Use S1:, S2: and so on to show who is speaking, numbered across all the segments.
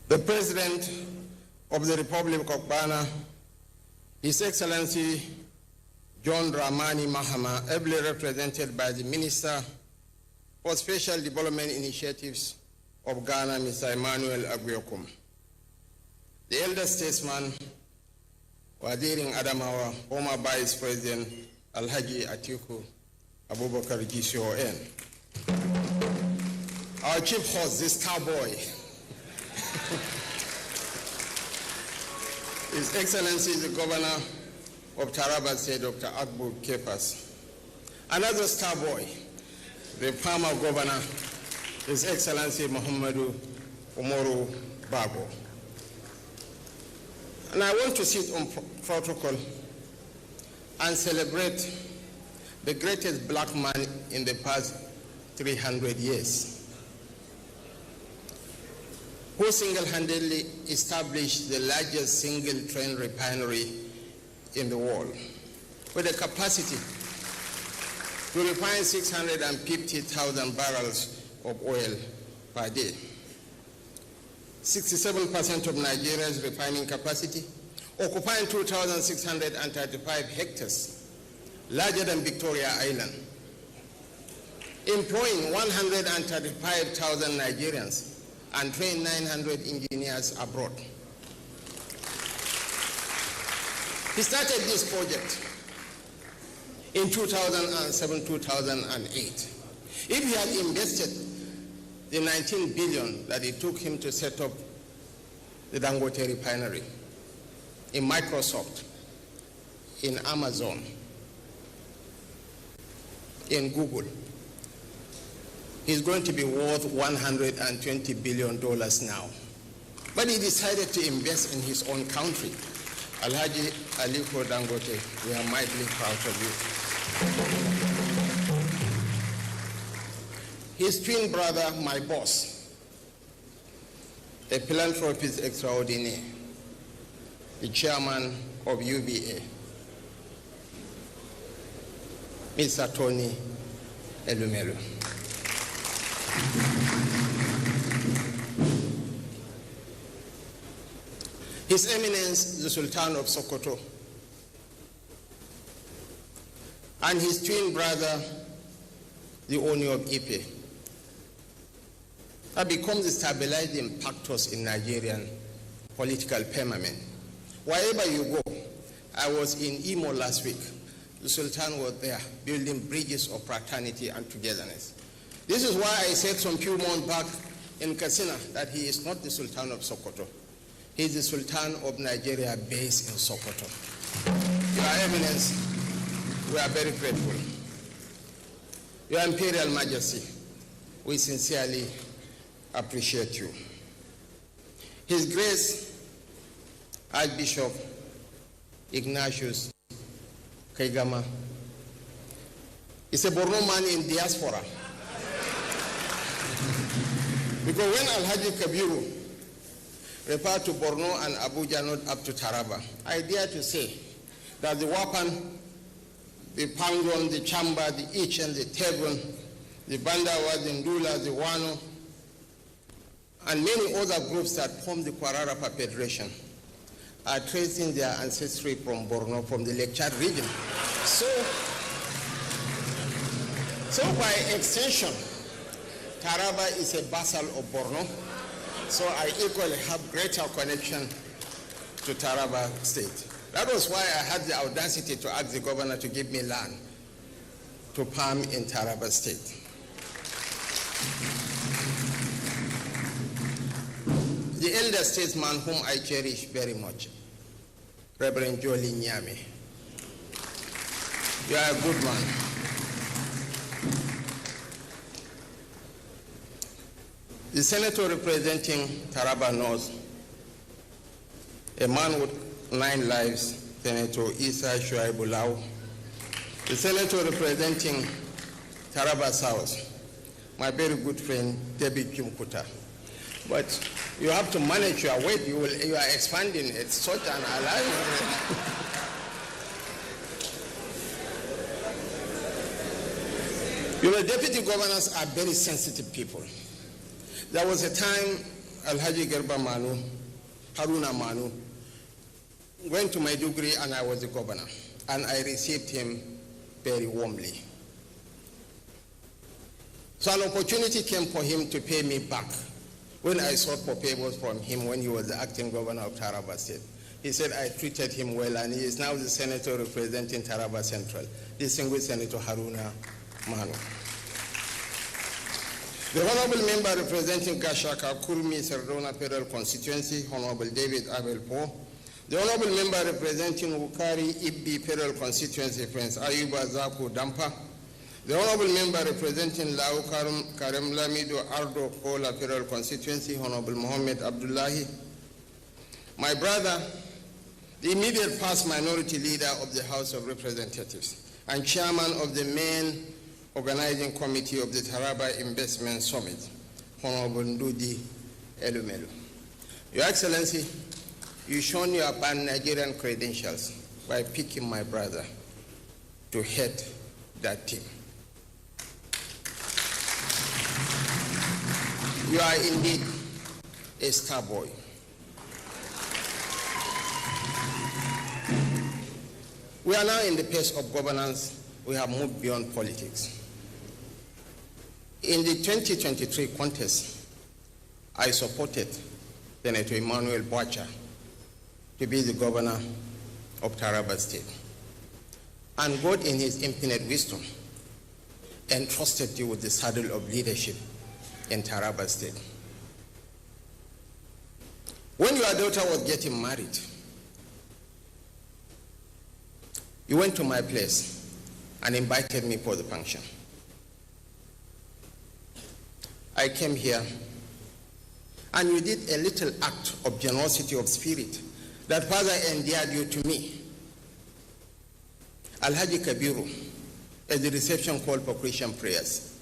S1: The President of the Republic of Ghana, His Excellency John Dramani Mahama, ably represented by the Minister for Special Development Initiatives of Ghana, Mr. Emmanuel Agbeokum. The elder statesman, Wadiring Adamawa, former Vice President Alhaji Atiku Abubakar GCON. Our chief host, this cowboy, His Excellency the Governor of Taraba State, Dr. Agbu Kepas. Another star boy, the former Governor, His Excellency Muhammadu Umaru Bago. And I want to sit on protocol and celebrate the greatest black man in the past 300 years, who single-handedly established the largest single train refinery in the world, with a capacity to refine 650,000 barrels of oil per day. 67% of Nigeria's refining capacity, occupying 2,635 hectares, larger than Victoria Island, employing 135,000 Nigerians and train 900 engineers abroad. He started this project in 2007-2008. If he had invested the 19 billion that it took him to set up the Dangote refinery, in Microsoft, in Amazon, in Google, he's going to be worth $120 billion now. But he decided to invest in his own country. Alhaji Aliko Dangote, we are mightily proud of you. His twin brother, my boss, a philanthropist extraordinaire, the chairman of UBA, Mr. Tony Elumelu. His Eminence, the Sultan of Sokoto, and his twin brother, the Oni of Ife, have become the stabilizing factors in Nigerian political firmament. Wherever you go, I was in Imo last week. The Sultan was there, building bridges of fraternity and togetherness. This is why I said some few months back in Katsina that he is not the Sultan of Sokoto. He is the Sultan of Nigeria based in Sokoto. Your Eminence, we are very grateful. Your Imperial Majesty, we sincerely appreciate you. His Grace Archbishop Ignatius Kaigama is a Borno man in diaspora. Because when Alhaji Kabiru referred to Borno and Abuja not up to Taraba, I dare to say that the Wapan, the Pangon, the Chamba, the Ich and the Tebron, the Bandawa, the Ndula, the Wano, and many other groups that form the Kwararapa Federation are tracing their ancestry from Borno, from the Lake Chad region. So by extension, Taraba is a vassal of Borno, so I equally have greater connection to Taraba State. That was why I had the audacity to ask the governor to give me land to farm in Taraba State. The elder statesman whom I cherish very much, Reverend Jolie Nyame. You are a good man. The senator representing Taraba North, a man with 9 lives, Senator Isa Shuaibulao. The senator representing Taraba South, my very good friend, David Jumkuta. But you have to manage your weight. You are expanding. It's such an alive. You know, deputy governors are very sensitive people. There was a time Alhaji Garba Manu, Haruna Manu, went to Maiduguri and I was the governor. And I received him very warmly. So an opportunity came for him to pay me back when I sought for favors from him when he was the acting governor of Taraba State. He said I treated him well, and he is now the senator representing Taraba Central, distinguished Senator Haruna Manu. The honorable member representing Gashaka, Kurmi, Sardona Federal Constituency, Honorable David Abel Poe. The honorable member representing Wukari, Ibbi Federal Constituency, Prince Ayuba Zaku Dampa. The honorable member representing Lau Karem Lamido Ardo Kola Federal Constituency, Honorable Mohammed Abdullahi. My brother, the immediate past minority leader of the House of Representatives and chairman of the main organizing committee of the Taraba Investment Summit, Honorable Ndudi Elumelu. Your Excellency, you've shown your pan-Nigerian credentials by picking my brother to head that team. You are indeed a star boy. We are now in the phase of governance. We have moved beyond politics. In the 2023 contest, I supported Senator Emmanuel Boacha to be the governor of Taraba State. And God, in his infinite wisdom, entrusted you with the saddle of leadership in Taraba State. When your daughter was getting married, you went to my place and invited me for the function. I came here and you did a little act of generosity of spirit that Father endeared you to me. Alhaji Kabiru, at the reception call for Christian prayers,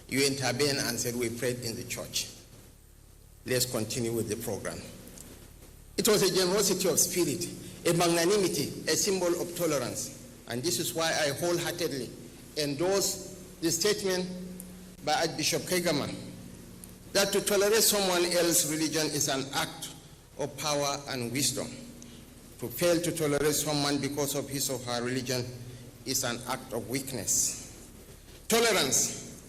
S1: you intervened and said, we prayed in the church. Let's continue with the program. It was a generosity of spirit, a magnanimity, a symbol of tolerance. And this is why I wholeheartedly endorse the statement by Archbishop Kaigama that to tolerate someone else's religion is an act of power and wisdom. To fail to tolerate someone because of his or her religion is an act of weakness. Tolerance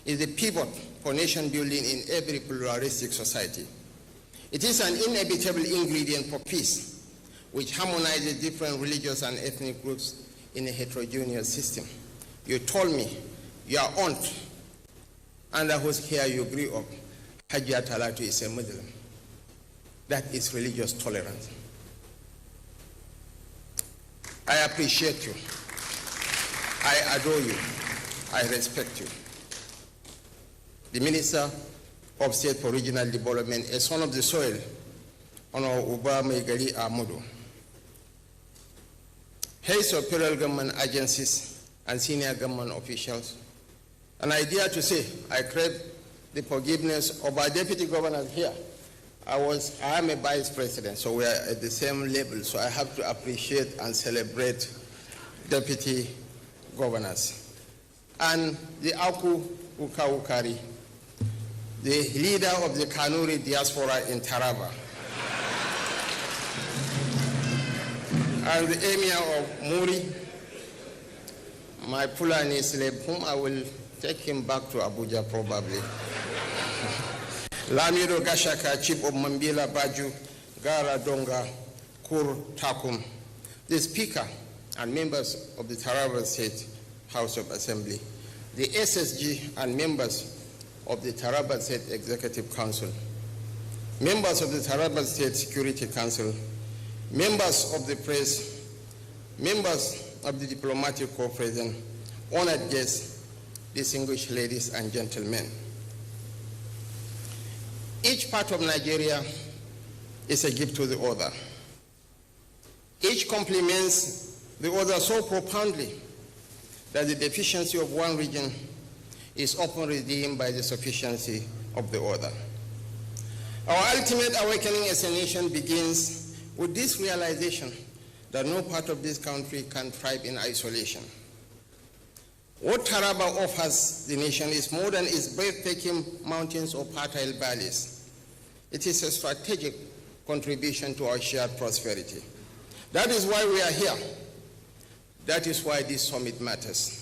S1: is the pivot for nation building in every pluralistic society. It is an inevitable ingredient for peace, which harmonizes different religious and ethnic groups in a heterogeneous system. You told me your aunt, and whose hair you grew up, Hajia Talatu, is a Muslim. That is religious tolerance. I appreciate you. I adore you. I respect you. The Minister of State for Regional Development, a son of the soil, Honorable Uba Megali Amudu. Heads of federal government agencies and senior government officials. And I dare to say, I crave the forgiveness of our deputy governors here. I am a vice president, so we are at the same level, so I have to appreciate and celebrate deputy governors. And the Aku Ukari, the leader of the Kanuri diaspora in Taraba, and the emir of Muri, my Fulani slave, whom I will take him back to Abuja probably. Lamido Gashaka, chief of Mambila Baju, Gara Donga, Kur Takum, the speaker and members of the Taraba State House of Assembly, the SSG and members of the Taraba State Executive Council, members of the Taraba State Security Council, members of the press, members of the diplomatic corps present, honored guests, distinguished ladies and gentlemen. Each part of Nigeria is a gift to the other. Each complements the other so profoundly that the deficiency of one region is often redeemed by the sufficiency of the other. Our ultimate awakening as a nation begins with this realization that no part of this country can thrive in isolation. What Taraba offers the nation is more than its breathtaking mountains or fertile valleys. It is a strategic contribution to our shared prosperity. That is why we are here. That is why this summit matters.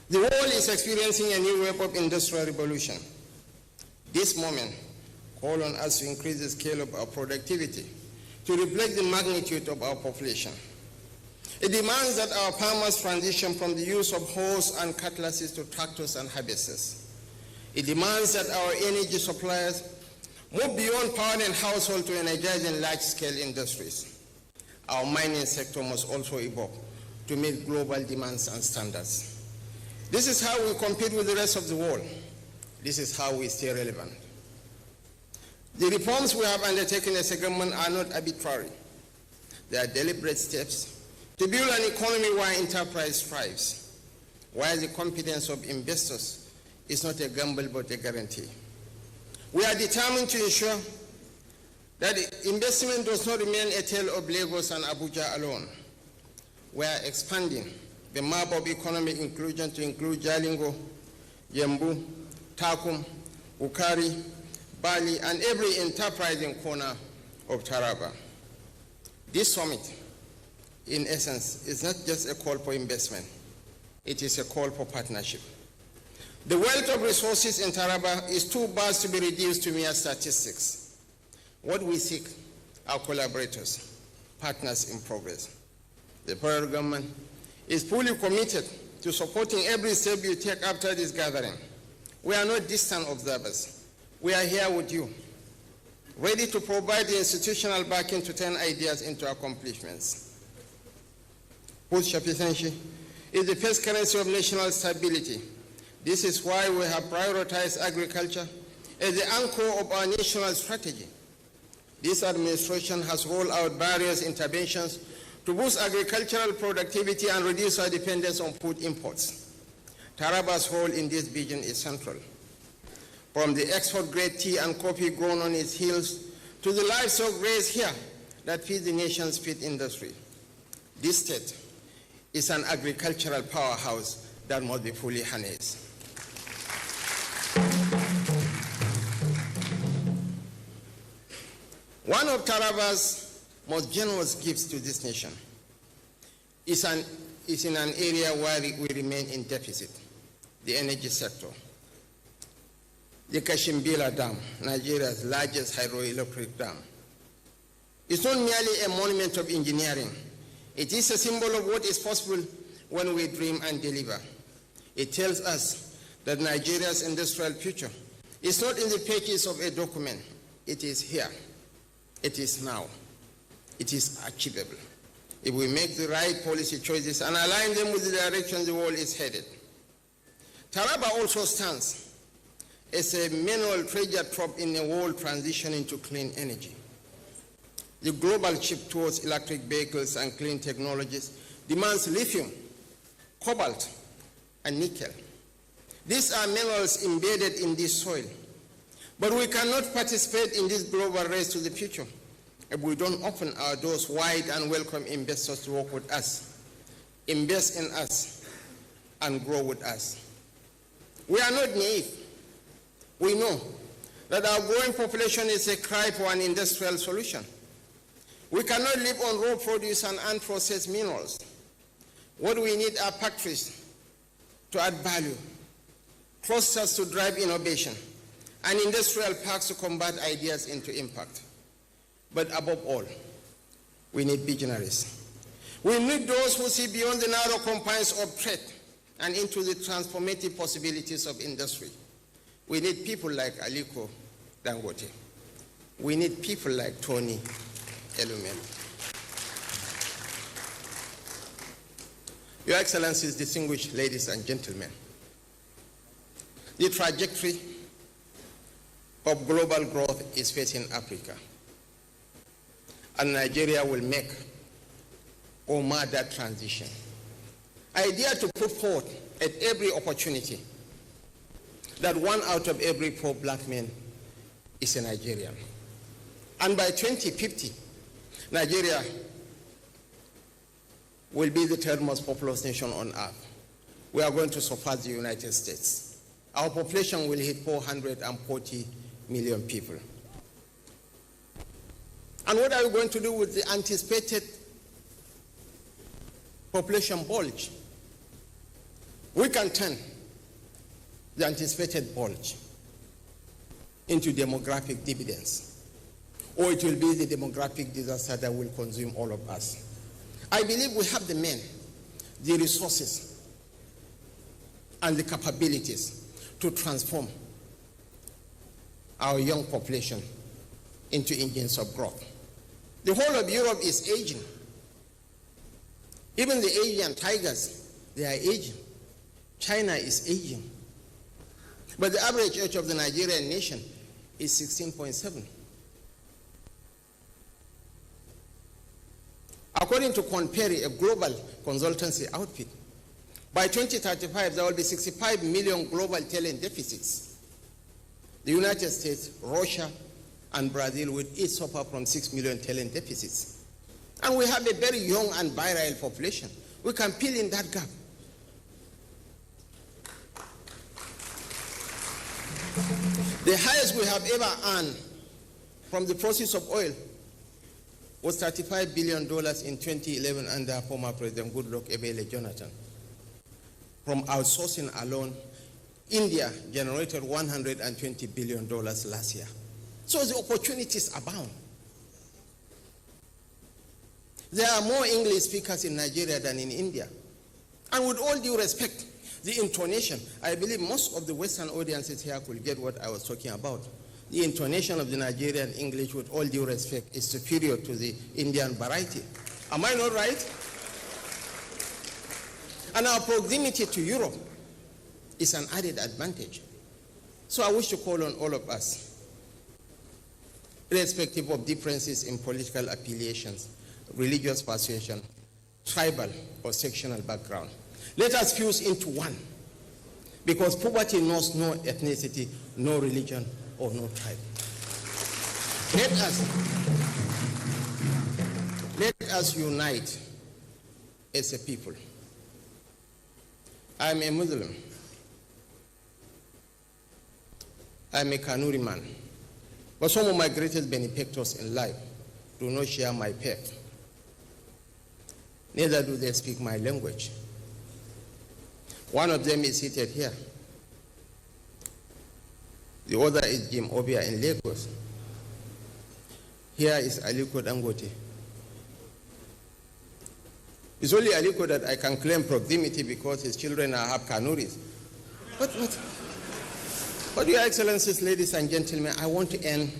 S1: The world is experiencing a new wave of industrial revolution. This moment calls on us to increase the scale of our productivity to reflect the magnitude of our population. It demands that our farmers transition from the use of hoes and cutlasses to tractors and harvesters. It demands that our energy suppliers move beyond power and household to energizing large-scale industries. Our mining sector must also evolve to meet global demands and standards. This is how we compete with the rest of the world. This is how we stay relevant. The reforms we have undertaken as a government are not arbitrary. They are deliberate steps to build an economy where enterprise thrives, where the confidence of investors is not a gamble but a guarantee. We are determined to ensure that investment does not remain a tale of Lagos and Abuja alone. We are expanding the map of economic inclusion to include Jalingo, Yembu, Takum, Ukari, Bali, and every enterprising corner of Taraba. This summit, in essence, is not just a call for investment. It is a call for partnership. The wealth of resources in Taraba is too vast to be reduced to mere statistics. What we seek are collaborators, partners in progress. The federal government is fully committed to supporting every step you take after this gathering. We are not distant observers. We are here with you, ready to provide the institutional backing to turn ideas into accomplishments. Post-sufficiency is the first currency of national stability. This is why we have prioritized agriculture as the anchor of our national strategy. This administration has rolled out various interventions to boost agricultural productivity and reduce our dependence on food imports. Taraba's role in this vision is central. From the export-grade tea and coffee grown on its hills to the livestock raised here that feed the nation's feed industry. This state is an agricultural powerhouse that must be fully harnessed. One of Taraba's most generous gifts to this nation is in an area where we remain in deficit, the energy sector. The Kashimbila Dam, Nigeria's largest hydroelectric dam, is not merely a monument of engineering. It is a symbol of what is possible when we dream and deliver. It tells us that Nigeria's industrial future is not in the pages of a document. It is here. It is now. It is achievable if we make the right policy choices and align them with the direction the world is headed. Taraba also stands as a mineral treasure trove in a world transitioning to clean energy. The global shift towards electric vehicles and clean technologies demands lithium, cobalt, and nickel. These are minerals embedded in this soil. But we cannot participate in this global race to the future if we don't open our doors wide and welcome investors to work with us, invest in us, and grow with us. We are not naive. We know that our growing population is a cry for an industrial solution. We cannot live on raw produce and unprocessed minerals. What we need are factories to add value, clusters to drive innovation, and industrial parks to convert ideas into impact. But above all, we need visionaries. We need those who see beyond the narrow confines of trade and into the transformative possibilities of industry. We need people like Aliko Dangote. We need people like Tony Elumelu. Your Excellencies, distinguished ladies and gentlemen, the trajectory of global growth is facing Africa, and Nigeria will make or mar that transition. I dare to put forth at every opportunity that 1 out of every 4 black men is a Nigerian. And by 2050, Nigeria will be the 3rd most populous nation on earth. We are going to surpass the United States. Our population will hit 440 million people. And what are we going to do with the anticipated population bulge? We can turn the anticipated bulge into demographic dividends, or it will be the demographic disaster that will consume all of us. I believe we have the men, the resources, and the capabilities to transform our young population into engines of growth. The whole of Europe is aging. Even the Asian tigers, they are aging. China is aging. But the average age of the Nigerian nation is 16.7. According to Conperi, a global consultancy outfit, by 2035 there will be 65 million global talent deficits. The United States, Russia, and Brazil will each suffer from 6 million talent deficits. And we have a very young and virile population. We can fill in that gap. The highest we have ever earned from the process of oil was $35 billion in 2011 under former President Goodluck Ebele Jonathan. From outsourcing alone, India generated $120 billion last year. So the opportunities abound. There are more English speakers in Nigeria than in India. And with all due respect, the intonation, I believe most of the Western audiences here could get what I was talking about. The intonation of the Nigerian English, with all due respect, is superior to the Indian variety. Am I not right? And our proximity to Europe is an added advantage. So I wish to call on all of us, irrespective of differences in political affiliations, religious persuasion, tribal or sectional background, let us fuse into one, because poverty knows no ethnicity, no religion, or no tribe. Let us unite as a people. I'm a Muslim. I'm a Kanuri man. But some of my greatest benefactors in life do not share my faith. Neither do they speak my language. One of them is seated here. The other is Jim Obia in Lagos. Here is Aliko Dangote. It's only Aliko that I can claim proximity because his children are half Kanuris. But Your Excellencies, ladies and gentlemen, I want to end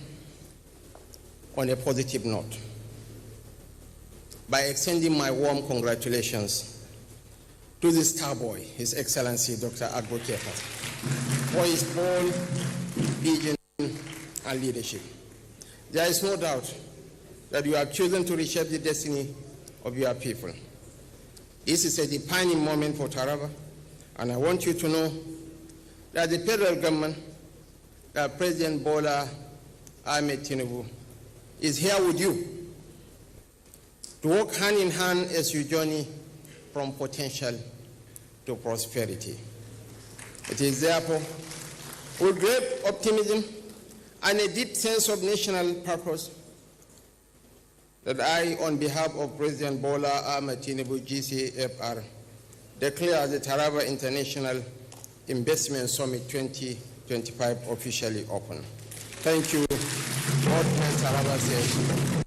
S1: on a positive note by extending my warm congratulations to the star boy, His Excellency Dr. Agbo Kepa, for his bold vision and leadership. There is no doubt that you have chosen to reshape the destiny of your people. This is a defining moment for Taraba, and I want you to know that the federal government, that President Bola Ahmed Tinubu, is here with you to work hand in hand as you journey from potential to prosperity. It is therefore with great optimism and a deep sense of national purpose that I, on behalf of President Bola Ahmed Tinubu, GCFR, declare the Taraba International Investment Summit 2025 officially open. Thank you. God bless Taraba.